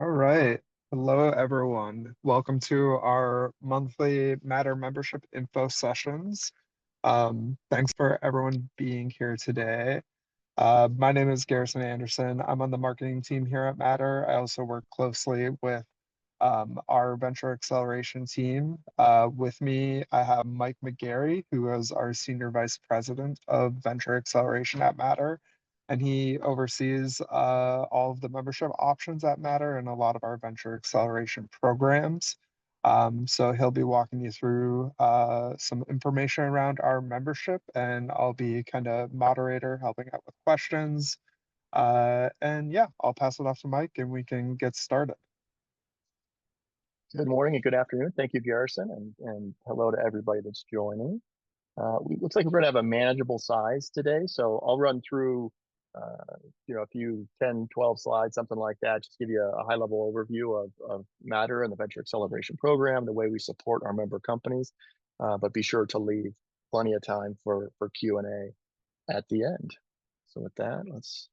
All right. Hello, everyone. Welcome to our monthly Matter membership info sessions. Thanks for everyone being here today. My name is Garrison Anderson. I'm on the marketing team here at Matter. I also work closely with our venture acceleration team. With me, I have Mike McGarry, who is our Senior Vice President of Venture Acceleration at Matter. And he oversees all of the membership options at Matter and a lot of our venture acceleration programs. So he'll be walking you through some information around our membership, and I'll be kind of moderator, helping out with questions. And yeah, I'll pass it off to Mike and we can get started. Good morning and good afternoon. Thank you, Garrison, and hello to everybody that's joining. Looks like we're going to have a manageable size today, so I'll run through, a few 10, 12 slides, something like that, just give you a high-level overview of Matter and the Venture Acceleration Program, the way we support our member companies, but be sure to leave plenty of time for Q&A at the end. So with that, let's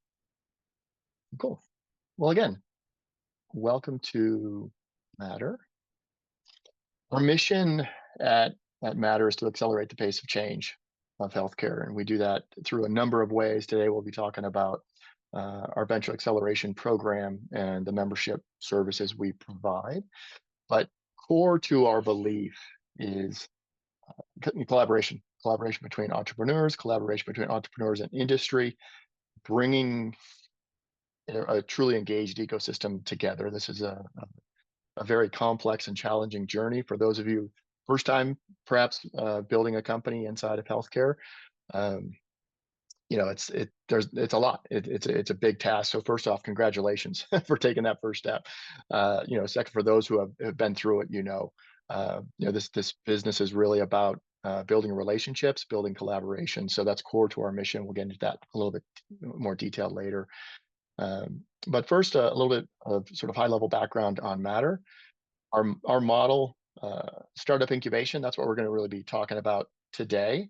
go. Well, again, welcome to Matter. Our mission at Matter is to accelerate the pace of change of healthcare, and we do that through a number of ways. Today, we'll be talking about our venture acceleration program and the membership services we provide. But core to our belief is collaboration between entrepreneurs and industry, bringing a truly engaged ecosystem together. This is a very complex and challenging journey for those of you first time perhaps building a company inside of healthcare. um, it's a lot. It's a big task. So first off, congratulations for taking that first step. Second, for those who have been through it, this business is really about building relationships, building collaboration. So that's core to our mission. We'll get into that a little bit more detail later. But first, a little bit of sort of high level background on Matter. Our model, startup incubation, that's what we're going to really be talking about today.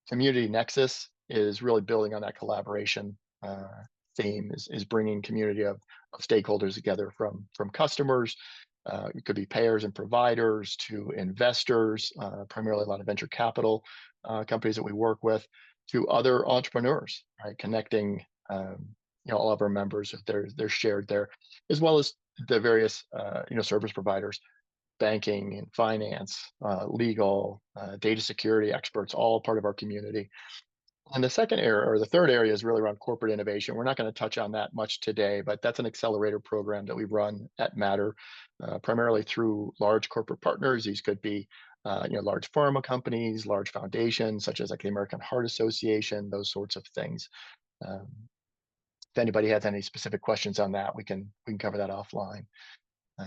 Community Nexus is really building on that collaboration theme, is bringing community of stakeholders together from customers. It could be payers and providers to investors, primarily a lot of venture capital companies that we work with, to other entrepreneurs, right? Connecting all of our members, if they're shared there, as well as the various service providers, banking and finance, legal, data security experts, all part of our community. And the second area, or the third area, is really around corporate innovation. We're not going to touch on that much today, but that's an accelerator program that we run at Matter, primarily through large corporate partners. These could be large pharma companies, large foundations such as like the American Heart Association, those sorts of things. Um, if anybody has any specific questions on that, we can cover that offline. Uh,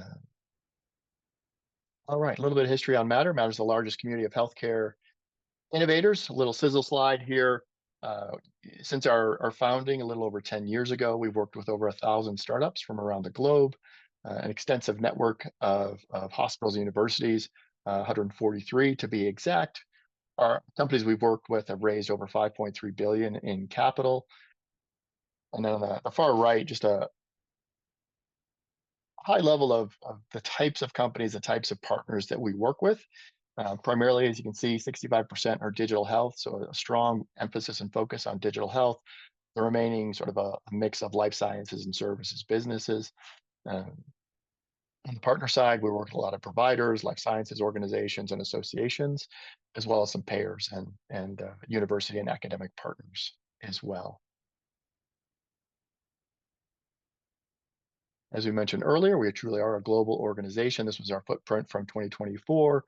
all right, a little bit of history on Matter. Matter is the largest community of healthcare innovators. A little sizzle slide here. Uh, since our founding a little over 10 years ago, we've worked with over 1,000 startups from around the globe, an extensive network of hospitals and universities, 143 to be exact. Our companies we've worked with have raised over 5.3 billion in capital. And then on the far right, just a high level of the types of companies, the types of partners that we work with. Primarily, as you can see, 65% are digital health, so a strong emphasis and focus on digital health. The remaining sort of a mix of life sciences and services businesses. Um, on the partner side, we work with a lot of providers, life sciences organizations and associations, as well as some payers and university and academic partners as well. As we mentioned earlier, we truly are a global organization. This was our footprint from 2024.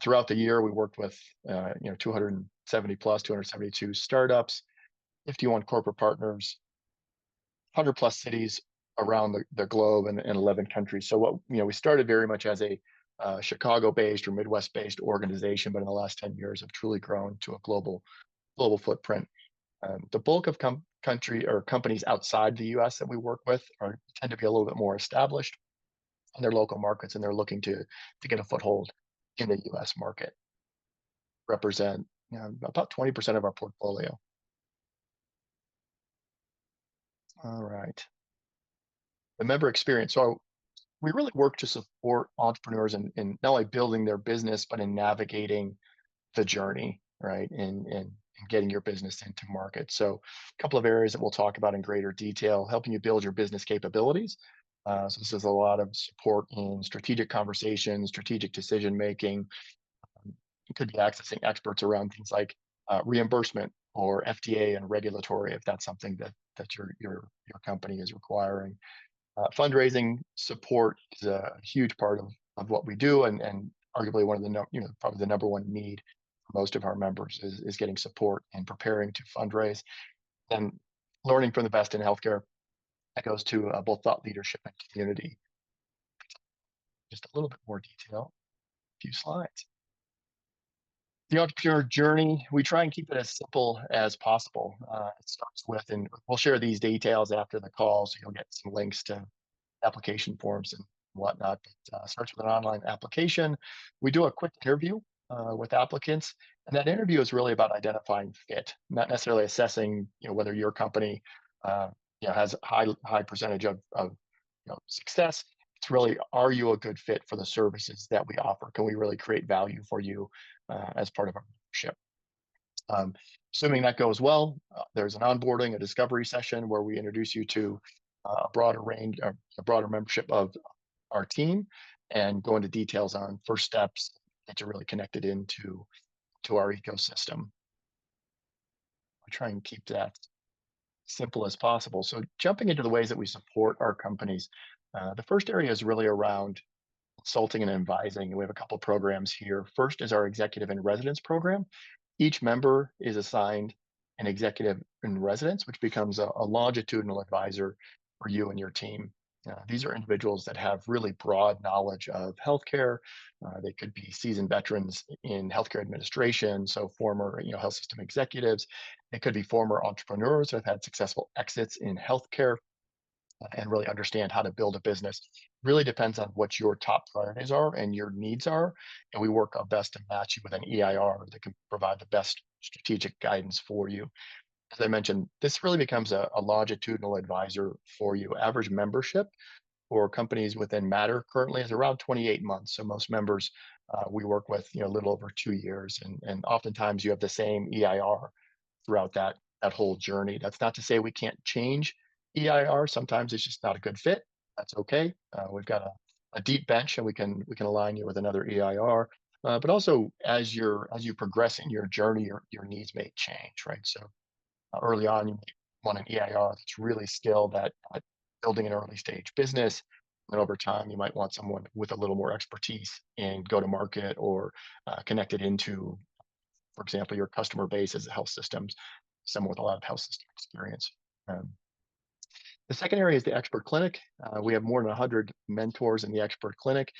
Throughout the year, we worked with 270 plus, 272 startups, 51 corporate partners, 100 plus cities around the globe and 11 countries. So we started very much as a Chicago-based or Midwest-based organization, but in the last 10 years have truly grown to a global footprint. The bulk of country or companies outside the U.S. that we work with tend to be a little bit more established in their local markets, and they're looking to get a foothold in the U.S. market. Represent about 20% of our portfolio. All right. The member experience. So we really work to support entrepreneurs in not only building their business, but in navigating the journey, right? And getting your business into market. So a couple of areas that we'll talk about in greater detail, helping you build your business capabilities. So this is a lot of support in strategic conversations, strategic decision making. You could be accessing experts around things like reimbursement or FDA and regulatory, if that's something that your company is requiring. Fundraising support is a huge part of what we do, and arguably one of the probably the number one need for most of our members is getting support and preparing to fundraise and learning from the best in healthcare. That goes to both thought leadership and community. Just a little bit more detail, a few slides. The entrepreneur journey, we try and keep it as simple as possible. It starts with, and we'll share these details after the call, so you'll get some links to application forms and whatnot. But starts with an online application. We do a quick interview with applicants, and that interview is really about identifying fit, not necessarily assessing, whether your company, has a high percentage of success. It's really, are you a good fit for the services that we offer? Can we really create value for you as part of our membership? Assuming that goes well, there's an onboarding, a discovery session where we introduce you to a broader range, a broader membership of our team, and go into details on first steps that you're really connected into our ecosystem. I try and keep that simple as possible. So jumping into the ways that we support our companies, the first area is really around consulting and advising. We have a couple programs here. First is our executive in residence program. Each member is assigned an executive in residence, which becomes a longitudinal advisor for you and your team. These are individuals that have really broad knowledge of healthcare. They could be seasoned veterans in healthcare administration, so former health system executives. They could be former entrepreneurs who have had successful exits in healthcare and really understand how to build a business. Really depends on what your top priorities are and your needs are. And we work our best to match you with an EIR that can provide the best strategic guidance for you. As I mentioned, this really becomes a longitudinal advisor for you. Average membership for companies within Matter currently is around 28 months. So most members we work with, a little over 2 years, and oftentimes you have the same EIR throughout that whole journey. That's not to say we can't change EIR. Sometimes it's just not a good fit. That's okay. We've got a deep bench, and we can align you with another EIR. But also, as you progress in your journey, your needs may change, right? So early on, you might want an EIR that's really skilled at building an early stage business. And over time, you might want someone with a little more expertise in go to market or connected into, for example, your customer base as a health systems, someone with a lot of health system experience. The second area is the expert clinic. We have more than 100 mentors in the expert clinic.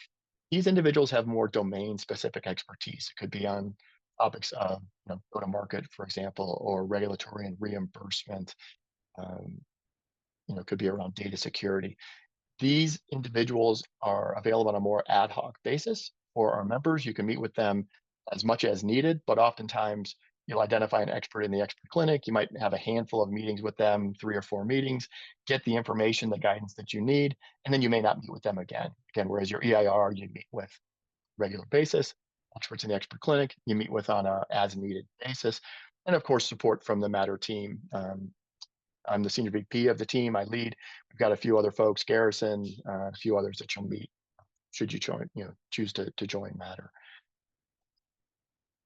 These individuals have more domain specific expertise. It could be on topics of go to market, for example, or regulatory and reimbursement. It could be around data security. These individuals are available on a more ad hoc basis for our members. You can meet with them as much as needed, but oftentimes you'll identify an expert in the expert clinic. You might have a handful of meetings with them, 3 or 4 meetings, get the information, the guidance that you need, and then you may not meet with them again. Whereas your EIR, you meet with regular basis. Experts in the expert clinic, you meet with on a as needed basis. And of course, support from the Matter team. I'm the senior VP of the team. I lead. We've got a few other folks, Garrison, a few others that you'll meet should you choose to join Matter.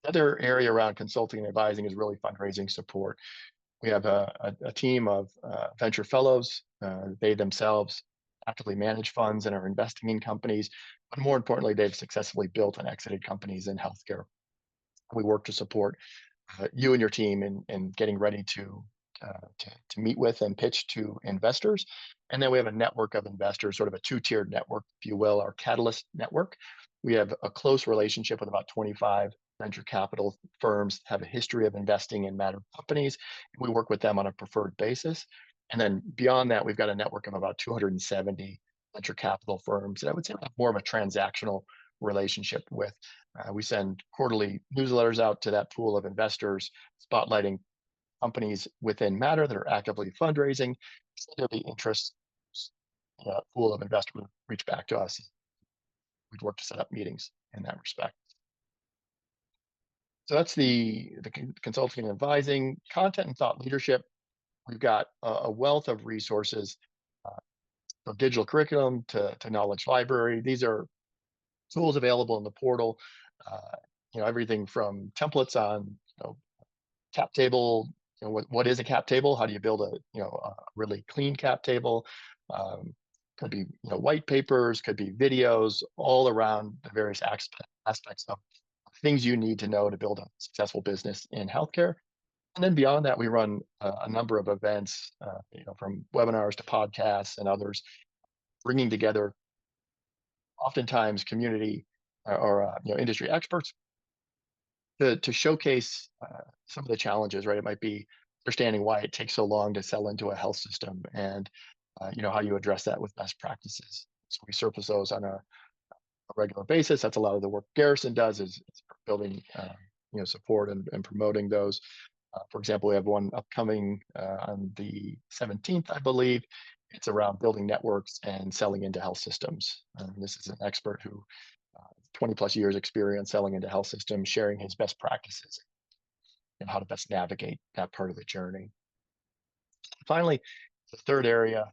The other area around consulting and advising is really fundraising support. We have a team of venture fellows. They themselves actively manage funds and are investing in companies, but more importantly, they've successfully built and exited companies in healthcare. We work to support you and your team in getting ready to meet with and pitch to investors. And then we have a network of investors, sort of a 2-tiered network, if you will, our Catalyst network. We have a close relationship with about 25 venture capital firms, have a history of investing in Matter companies. We work with them on a preferred basis. And then beyond that, we've got a network of about 270 venture capital firms that I would say we have more of a transactional relationship with. We send quarterly newsletters out to that pool of investors, spotlighting companies within Matter that are actively fundraising. There'll be interest pool of investors would reach back to us. We'd work to set up meetings in that respect. So that's the consulting and advising, content and thought leadership. We've got a wealth of resources, uh, from digital curriculum to knowledge library. These are tools available in the portal. Uh, everything from templates on cap table. What is a cap table? How do you build a really clean cap table? Um, could be white papers, could be videos, all around the various aspects of things you need to know to build a successful business in healthcare. And then beyond that, we run a number of events, from webinars to podcasts and others, bringing together oftentimes community or industry experts to showcase some of the challenges. Right, it might be understanding why it takes so long to sell into a health system, and how you address that with best practices. So we surface those on a regular basis. That's a lot of the work Garrison does is building support and promoting those. For example, we have one upcoming on the 17th, I believe. It's around building networks and selling into health systems. This is an expert who 20 plus years experience selling into health systems, sharing his best practices and how to best navigate that part of the journey. Finally, the third area,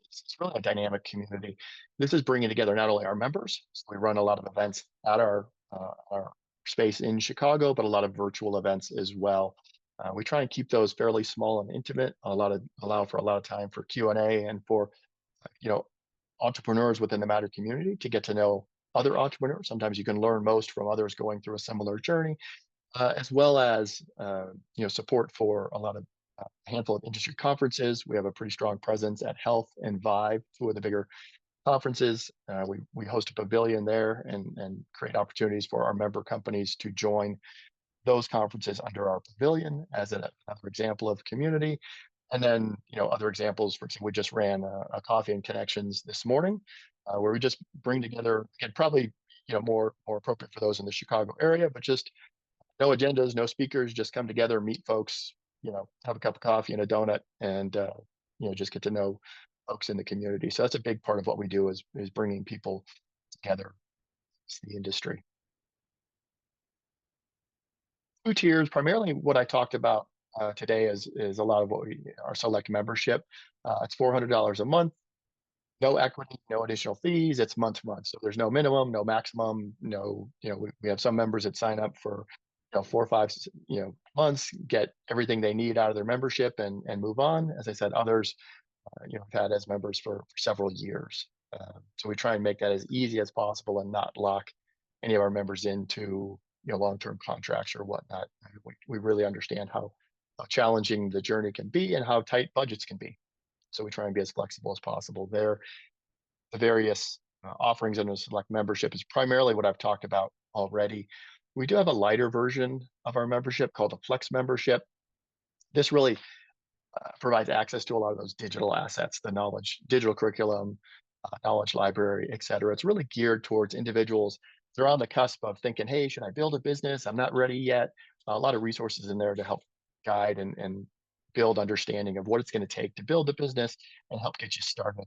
it's really a dynamic community. This is bringing together not only our members, so we run a lot of events at our space in Chicago, but a lot of virtual events as well. We try and keep those fairly small and intimate. Allow for a lot of time for Q&A and for entrepreneurs within the Matter community to get to know other entrepreneurs. Sometimes you can learn most from others going through a similar journey, as well as support for a handful of industry conferences. We have a pretty strong presence at Health and Vive, two of the bigger conferences. We host a pavilion there and create opportunities for our member companies to join those conferences under our pavilion as another example of community. And then, other examples, for example, we just ran a coffee and connections this morning, where we just bring together, again, probably, more appropriate for those in the Chicago area, but just no agendas, no speakers, just come together, meet folks, have a cup of coffee and a donut, and, just get to know folks in the community. So that's a big part of what we do is bringing people together. It's the industry. Two tiers, primarily what I talked about today is a lot of our select membership. It's $400 a month, no equity, no additional fees. It's month to month, so there's no minimum, no maximum. No, we have some members that sign up for 4 or 5 months, get everything they need out of their membership and move on. As I said, others have had as members for several years. So we try and make that as easy as possible and not lock any of our members into long-term contracts or whatnot. We really understand how challenging the journey can be and how tight budgets can be. So we try and be as flexible as possible there. The various offerings in a select membership is primarily what I've talked about already. We do have a lighter version of our membership called a Flex membership. This really provides access to a lot of those digital assets, the knowledge, digital curriculum, knowledge library, et cetera. It's really geared towards individuals. They're on the cusp of thinking, hey, should I build a business? I'm not ready yet. A lot of resources in there to help guide and build understanding of what it's going to take to build a business and help get you started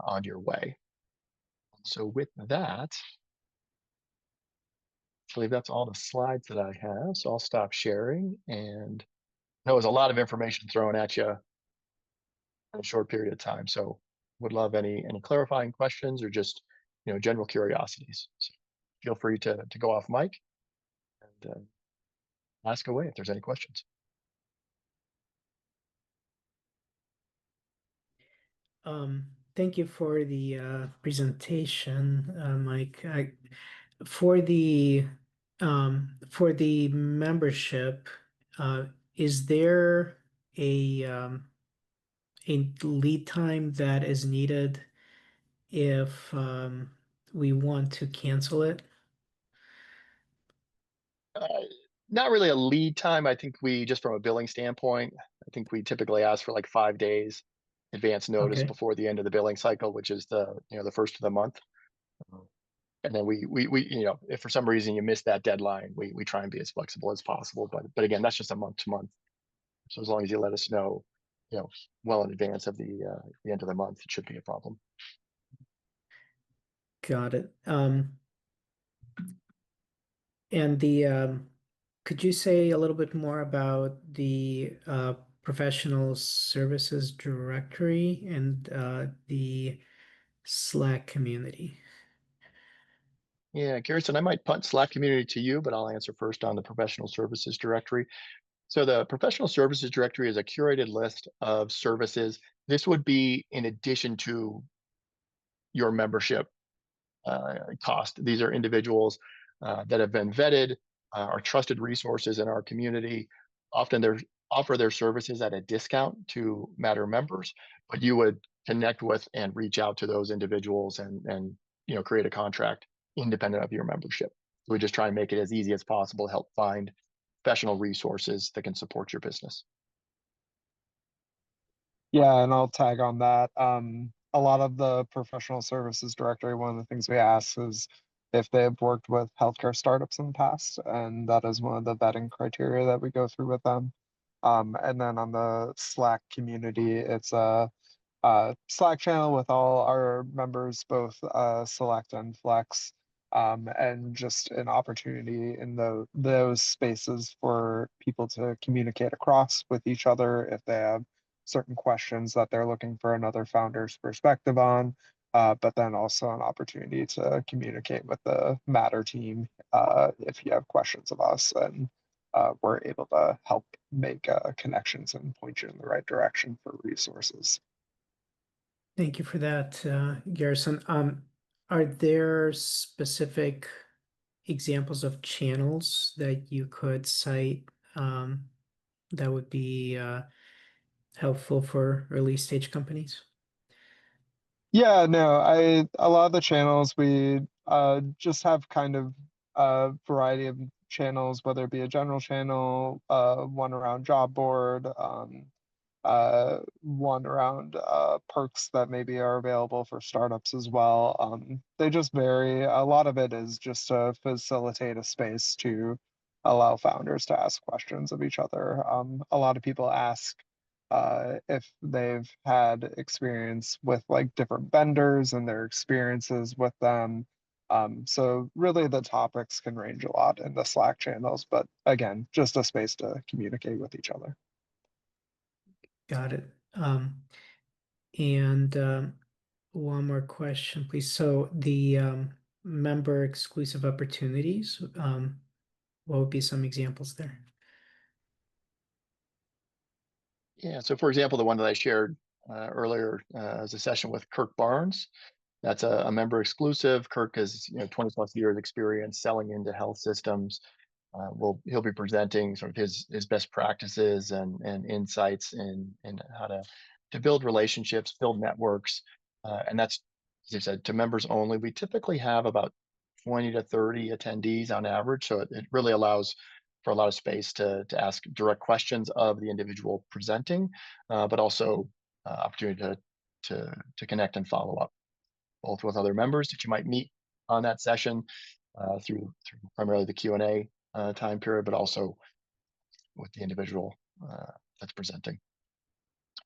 on your way. So with that, I believe that's all the slides that I have. So I'll stop sharing. And that was a lot of information thrown at you in a short period of time. So would love any clarifying questions or just general curiosities. So feel free to go off mic and ask away if there's any questions. Thank you for the presentation, Mike. For the membership, is there a lead time that is needed if we want to cancel it? Uh, Not really a lead time. I think we just from a billing standpoint, I think we typically ask for like 5 days advance notice Okay. before the end of the billing cycle, which is the first of the month. And then we if for some reason you miss that deadline, we try and be as flexible as possible. But again, that's just a month to month. So as long as you let us know, well in advance of the end of the month, it should be a problem. Got it. And could you say a little bit more about the professional services directory and the Slack community? Yeah, Garrison, I might punt Slack community to you, but I'll answer first on the professional services directory. So the professional services directory is a curated list of services. This would be in addition to your membership cost. These are individuals that have been vetted, are trusted resources in our community. Often they offer their services at a discount to Matter members, but you would connect with and reach out to those individuals and create a contract independent of your membership. We just try and make it as easy as possible to help find professional resources that can support your business. Yeah, and I'll tag on that. A lot of the professional services directory, one of the things we ask is if they've worked with healthcare startups in the past, and that is one of the vetting criteria that we go through with them. And then on the Slack community, it's a Slack channel with all our members, both Select and Flex, and just an opportunity in those spaces for people to communicate across with each other if they have certain questions that they're looking for another founder's perspective on, but then also an opportunity to communicate with the Matter team if you have questions of us, and we're able to help make connections and point you in the right direction for resources. Thank you for that, Garrison. Are there specific examples of channels that you could cite that would be helpful for early stage companies? Yeah, no, a lot of the channels we just have kind of a variety of channels, whether it be a general channel, one around job board, one around perks that maybe are available for startups as well. They just vary. A lot of it is just to facilitate a space to allow founders to ask questions of each other. A lot of people ask if they've had experience with like different vendors and their experiences with them. So really the topics can range a lot in the Slack channels, but again, just a space to communicate with each other. Got it. And one more question, please. So the member exclusive opportunities, what would be some examples there? Yeah. So, for example, the one that I shared earlier is a session with Kirk Barnes. That's a member exclusive. Kirk has 20 plus years experience selling into health systems. He'll be presenting sort of his best practices and insights in how to build relationships, build networks, and that's, as I said, to members only. We typically have about 20 to 30 attendees on average, so it really allows for a lot of space to ask direct questions of the individual presenting, but also opportunity to connect and follow up, both with other members that you might meet on that session through primarily the Q&A time period, but also with the individual that's presenting.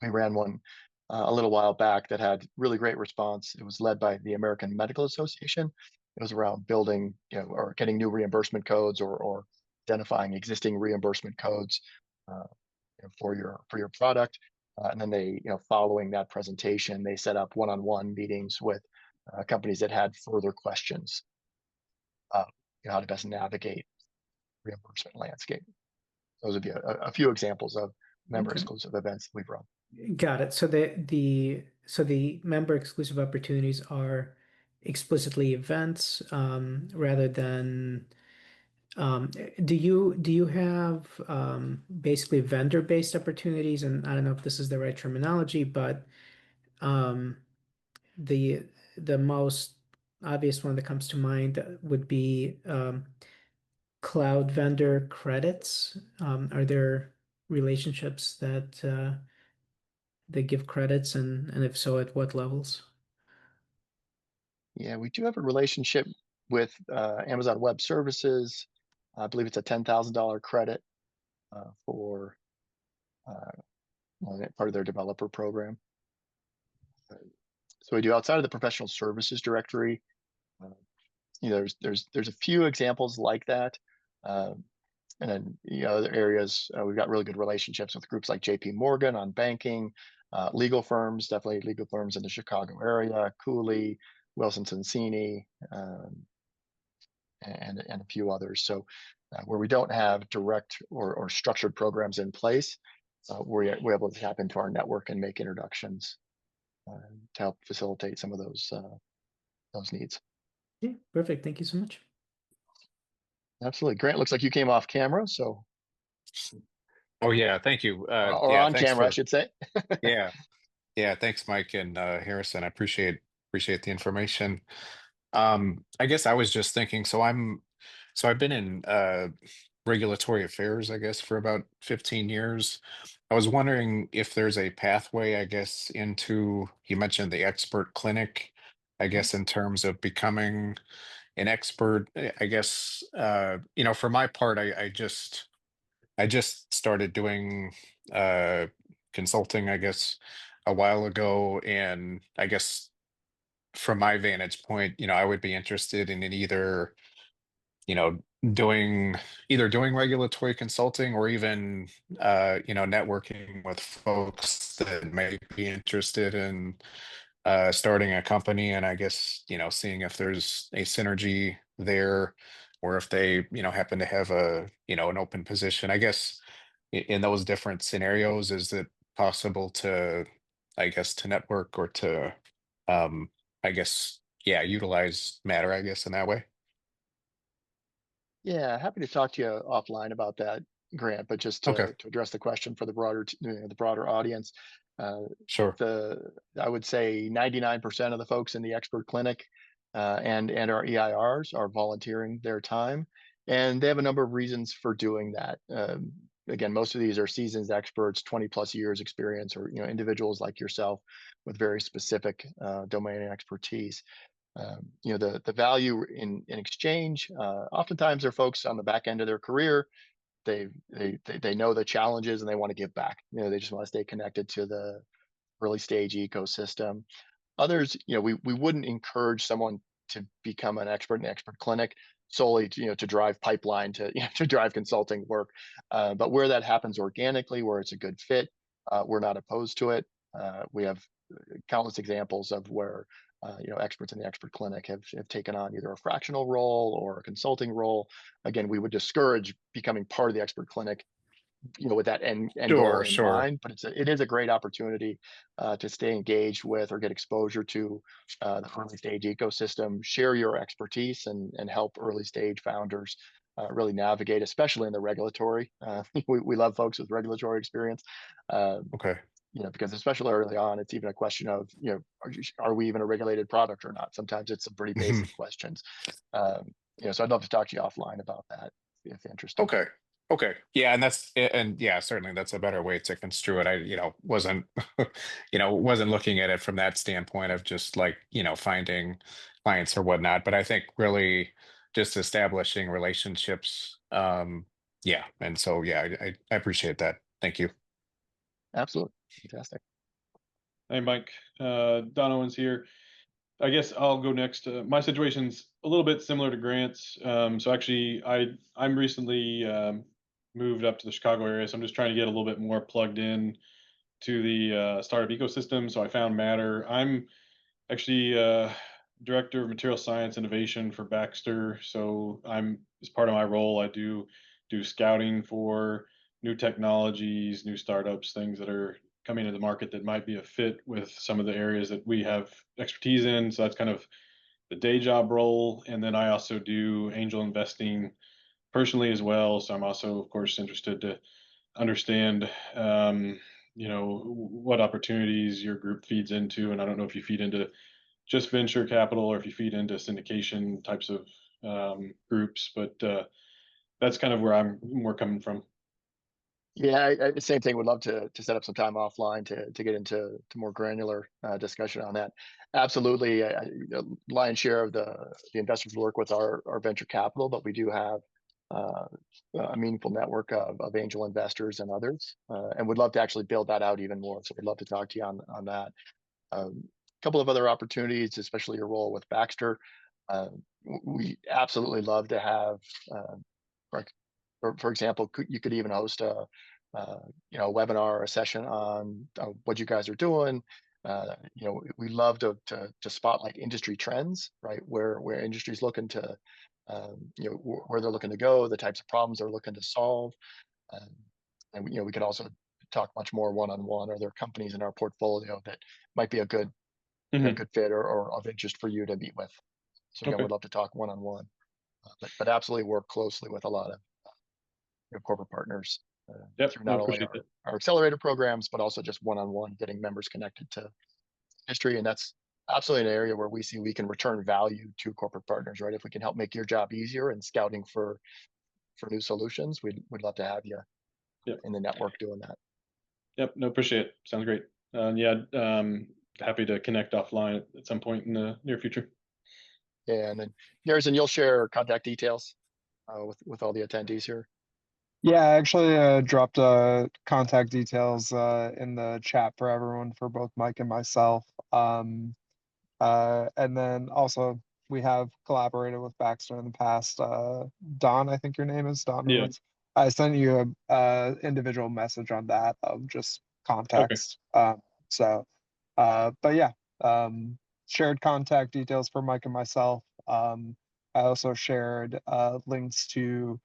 We ran one a little while back that had really great response. It was led by the American Medical Association. It was around building, or getting new reimbursement codes or identifying existing reimbursement codes for your product. And then they, following that presentation, they set up one-on-one meetings with companies that had further questions, how to best navigate reimbursement landscape. Those would be a few examples of member exclusive events we've run. Got it. So the member exclusive opportunities are explicitly events rather than do you have basically vendor-based opportunities? And I don't know if this is the right terminology, but um, the the most obvious one that comes to mind would be cloud vendor credits. Are there relationships that give credits, and if so, at what levels? Yeah, we do have a relationship with Amazon Web Services. I believe it's a $10,000 credit for part of their developer program. So we do outside of the professional services directory. There's a few examples like that. And then other areas, we've got really good relationships with groups like JP Morgan on banking, legal firms, definitely legal firms in the Chicago area, Cooley, Wilson Sonsini, and a few others. So where we don't have direct or structured programs in place, we're able to tap into our network and make introductions to help facilitate some of those needs. Yeah, perfect. Thank you so much. Absolutely. Grant, looks like you came off camera, so Oh yeah, thank you. or Yeah, on thanks camera, I for should say. yeah, yeah, thanks Mike and Harrison. I appreciate the information. I guess I was just thinking, so I've been in regulatory affairs, I guess, for about 15 years. I was wondering if there's a pathway, I guess, into, you mentioned the expert clinic, I guess, in terms of becoming an expert. I guess for my part, I just started doing consulting, I guess, a while ago, and I guess from my vantage point, I would be interested in either, you know, doing doing regulatory consulting or even networking with folks that may be interested in starting a company, and I guess, seeing if there's a synergy there, or if they, happen to have an open position. I guess in those different scenarios, is it possible to, I guess, to network or to, um, I guess, yeah, utilize Matter, I guess, in that way? Yeah, happy to talk to you offline about that, Grant. But just Okay, to address the question for the broader the broader audience, uh, sure. I would say 99% of the folks in the expert clinic and our EIRs are volunteering their time, and they have a number of reasons for doing that. Again, most of these are seasoned experts, 20 plus years experience, or individuals like yourself with very specific domain expertise. The value in exchange, oftentimes they're folks on the back end of their career. They know the challenges and they want to give back. They just want to stay connected to the early stage ecosystem. Others, we wouldn't encourage someone to become an expert in the expert clinic solely to drive pipeline, to to drive consulting work. But where that happens organically, where it's a good fit, we're not opposed to it. We have countless examples of where experts in the expert clinic have taken on either a fractional role or a consulting role. Again, we would discourage becoming part of the expert clinic, with that end goal Sure, in sure. mind. But it is a great opportunity to stay engaged with or get exposure to the early stage ecosystem, share your expertise, and help early stage founders really navigate, especially in the regulatory. We love folks with regulatory experience. Um, Okay. because especially early on, it's even a question of, are we even a regulated product or not? Sometimes it's some pretty basic questions. So I'd love to talk to you offline about that if interested. Okay. Okay. Yeah, and yeah, certainly that's a better way to construe it. I, wasn't, wasn't looking at it from that standpoint of just like, finding clients or whatnot. But I think really just establishing relationships. Yeah. And so, yeah, I appreciate that. Thank you. Absolutely. Fantastic. Hey, Mike. Don Owens here. I guess I'll go next. My situation's a little bit similar to Grant's. So actually, I'm recently moved up to the Chicago area, so I'm just trying to get a little bit more plugged in to the startup ecosystem. So I found Matter. I'm actually director of material science innovation for Baxter. So as part of my role, I do scouting for new technologies, new startups, things that are coming to the market that might be a fit with some of the areas that we have expertise in. So that's kind of the day job role. And then I also do angel investing personally as well. So I'm also, of course, interested to understand, what opportunities your group feeds into. And I don't know if you feed into just venture capital or if you feed into syndication types of groups, but that's kind of where we're coming from. Yeah, same thing. Would love to set up some time offline to get into more granular discussion on that. Absolutely, lion's share of the investors we work with are venture capital, but we do have a meaningful network of angel investors and others, and would love to actually build that out even more. So we'd love to talk to you on that. A couple of other opportunities, especially your role with Baxter. We absolutely love to have, for example, you could even host a webinar, a session on what you guys are doing. We love to spotlight industry trends, right? Where industry's looking to, where they're looking to go, the types of problems they're looking to solve. And we could also talk much more one-on-one. Are there companies in our portfolio that might be a good fit or of interest for you to meet with? So again, Okay. we'd love to talk one-on-one, but absolutely work closely with a lot of corporate partners Yep, through no, not only appreciate that. our accelerator programs, but also just one-on-one, getting members connected to history. And that's absolutely an area where we see we can return value to corporate partners, right? If we can help make your job easier in scouting for new solutions, we'd love to have you Yep. in the network doing that. Yep, no, appreciate it. Sounds great. Yeah, happy to connect offline at some point in the near future. And then Garrison, you'll share contact details with all the attendees here. Yeah, I actually dropped contact details in the chat for everyone for both Mike and myself. And then also we have collaborated with Baxter in the past. Don, I think your name is Don. Yeah. Ruiz. I sent you a individual message on that of just context. But yeah, shared contact details for Mike and myself. I also shared links to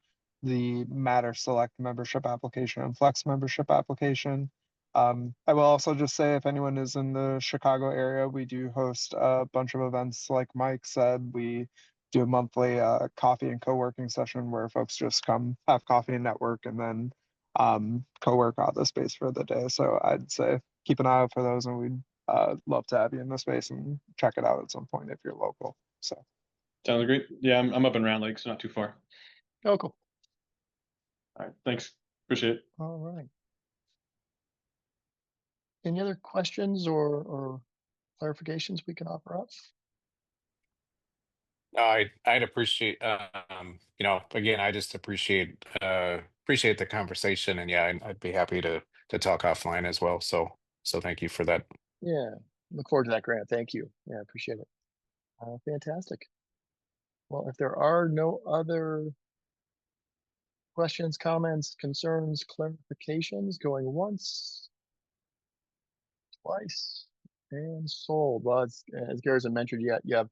the Matter Select membership application and Flex membership application. I will also just say if anyone is in the Chicago area, we do host a bunch of events. Like Mike said, we do a monthly coffee and co-working session where folks just come have coffee and network and then co-work out the space for the day. So I'd say keep an eye out for those, and we'd love to have you in the space and check it out at some point if you're local. So Sounds great. Yeah, I'm up in Round Lake, so not too far. Oh, cool. All right, thanks. Appreciate it. All right. Any other questions or clarifications we can offer up? I'd appreciate, again, I just appreciate the conversation, and yeah, I'd be happy to talk offline as well. So thank you for that. Yeah, look forward to that, Grant. Thank you. Yeah, appreciate it. Fantastic. Well, if there are no other questions, comments, concerns, clarifications, going once, twice, and sold. Well, as Garrison mentioned, you have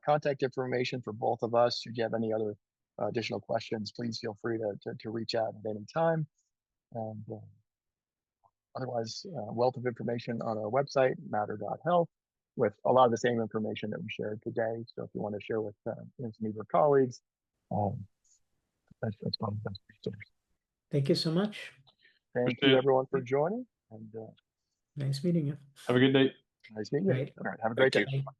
contact information for both of us. Should you have any other additional questions, please feel free to reach out at any time. And otherwise, wealth of information on our website, matter.health, with a lot of the same information that we shared today. So if you want to share with some of your colleagues, that's probably the best resource. Thank you so much. Thank Appreciate you, it. everyone, for joining. And Nice meeting you. Have a good day. nice meeting you. Right. All right, have a great Thank day. you. Bye.